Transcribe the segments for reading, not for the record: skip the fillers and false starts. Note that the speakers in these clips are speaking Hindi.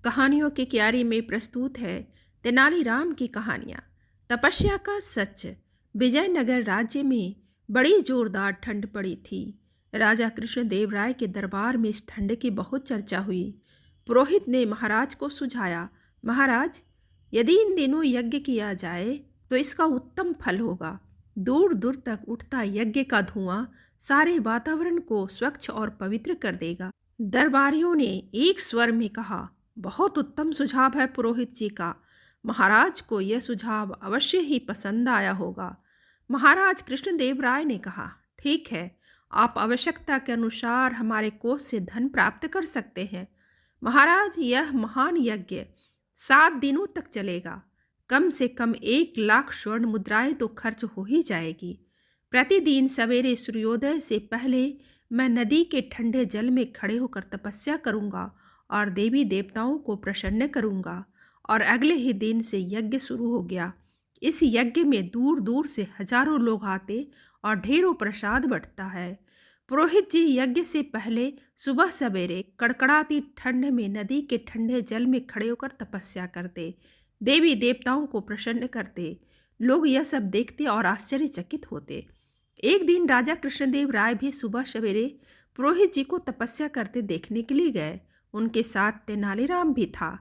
कहानियों की क्यारी में प्रस्तुत है तेनालीराम की कहानियाँ। तपस्या का सच। विजयनगर राज्य में बड़ी जोरदार ठंड पड़ी थी। राजा कृष्णदेव राय के दरबार में इस ठंड की बहुत चर्चा हुई। पुरोहित ने महाराज को सुझाया, महाराज, यदि इन दिनों यज्ञ किया जाए तो इसका उत्तम फल होगा। दूर दूर तक उठता यज्ञ का धुआं सारे वातावरण को स्वच्छ और पवित्र कर देगा। दरबारियों ने एक स्वर में कहा, बहुत उत्तम सुझाव है पुरोहित जी का। महाराज को यह सुझाव अवश्य ही पसंद आया होगा। महाराज कृष्णदेव राय ने कहा, ठीक है, आप आवश्यकता के अनुसार हमारे कोष से धन प्राप्त कर सकते हैं। महाराज, यह महान यज्ञ 7 दिनों तक चलेगा। कम से कम 1 लाख स्वर्ण मुद्राएं तो खर्च हो ही जाएगी। प्रतिदिन सवेरे सूर्योदय से पहले मैं नदी के ठंडे जल में खड़े होकर तपस्या करूंगा और देवी देवताओं को प्रसन्न करूंगा। और अगले ही दिन से यज्ञ शुरू हो गया। इस यज्ञ में दूर दूर से हजारों लोग आते और ढेरों प्रसाद बंटता है। पुरोहित जी यज्ञ से पहले सुबह सवेरे कड़कड़ाती ठंड में नदी के ठंडे जल में खड़े होकर तपस्या करते, देवी देवताओं को प्रसन्न करते। लोग यह सब देखते और आश्चर्यचकित होते। एक दिन राजा कृष्णदेव राय भी सुबह सवेरे पुरोहित जी को तपस्या करते देखने के लिए गए। उनके साथ तेनालीराम भी था।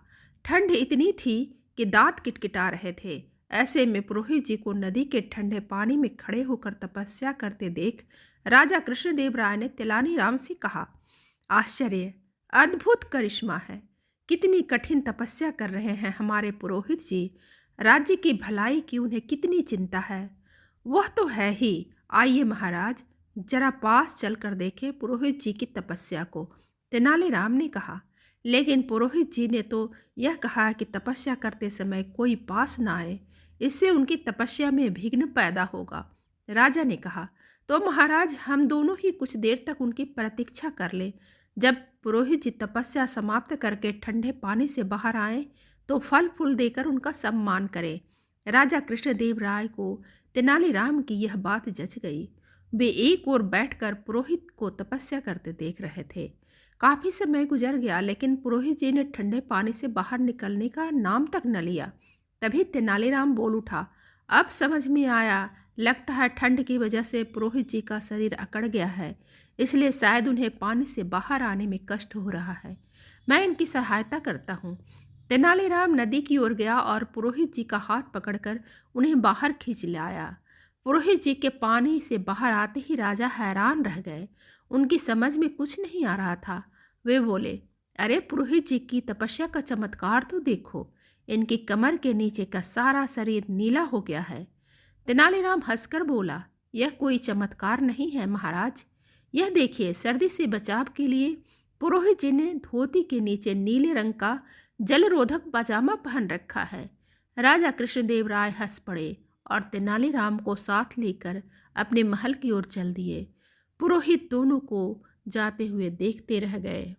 ठंड इतनी थी कि दांत किटकिटा रहे थे। ऐसे में पुरोहित जी को नदी के ठंडे पानी में खड़े होकर तपस्या करते देख राजा कृष्णदेव राय ने तेनालीराम से कहा, आश्चर्य, अद्भुत करिश्मा है। कितनी कठिन तपस्या कर रहे हैं हमारे पुरोहित जी। राज्य की भलाई की उन्हें कितनी चिंता है। वह तो है ही। आइए महाराज, जरा पास चलकर देखें पुरोहित जी की तपस्या को, तेनालीराम ने कहा। लेकिन पुरोहित जी ने तो यह कहा कि तपस्या करते समय कोई पास ना आए, इससे उनकी तपस्या में विघ्न पैदा होगा। राजा ने कहा, तो महाराज, हम दोनों ही कुछ देर तक उनकी प्रतीक्षा कर ले। जब पुरोहित जी तपस्या समाप्त करके ठंडे पानी से बाहर आए तो फल फूल देकर उनका सम्मान करें। राजा कृष्णदेव राय को तेनालीराम की यह बात जच गई। वे एक ओर बैठकर पुरोहित को तपस्या करते देख रहे थे। काफी समय गुजर गया, लेकिन पुरोहित जी ने ठंडे पानी से बाहर निकलने का नाम तक न लिया। तभी तेनालीराम बोल उठा, अब समझ में आया, लगता है ठंड की वजह से पुरोहित जी का शरीर अकड़ गया है, इसलिए शायद उन्हें पानी से बाहर आने में कष्ट हो रहा है। मैं इनकी सहायता करता हूँ। तेनालीराम नदी की ओर गया और पुरोहित जी का हाथ पकड़कर उन्हें बाहर खींच लाया। पुरोहित जी के पानी से बाहर आते ही राजा हैरान रह गए। उनकी समझ में कुछ नहीं आ रहा था। वे बोले, अरे पुरोहित जी की तपस्या का चमत्कार तो देखो, इनकी कमर के नीचे का सारा शरीर नीला हो गया है। तेनालीराम हंसकर बोला, यह कोई चमत्कार नहीं है महाराज। यह देखिए, सर्दी से बचाव के लिए पुरोहित जी ने धोती के नीचे नीले रंग का जलरोधक पजामा पहन रखा है। राजा कृष्णदेव राय हंस पड़े और तेनालीराम को साथ लेकर अपने महल की ओर चल दिए। पुरोहित दोनों को जाते हुए देखते रह गए।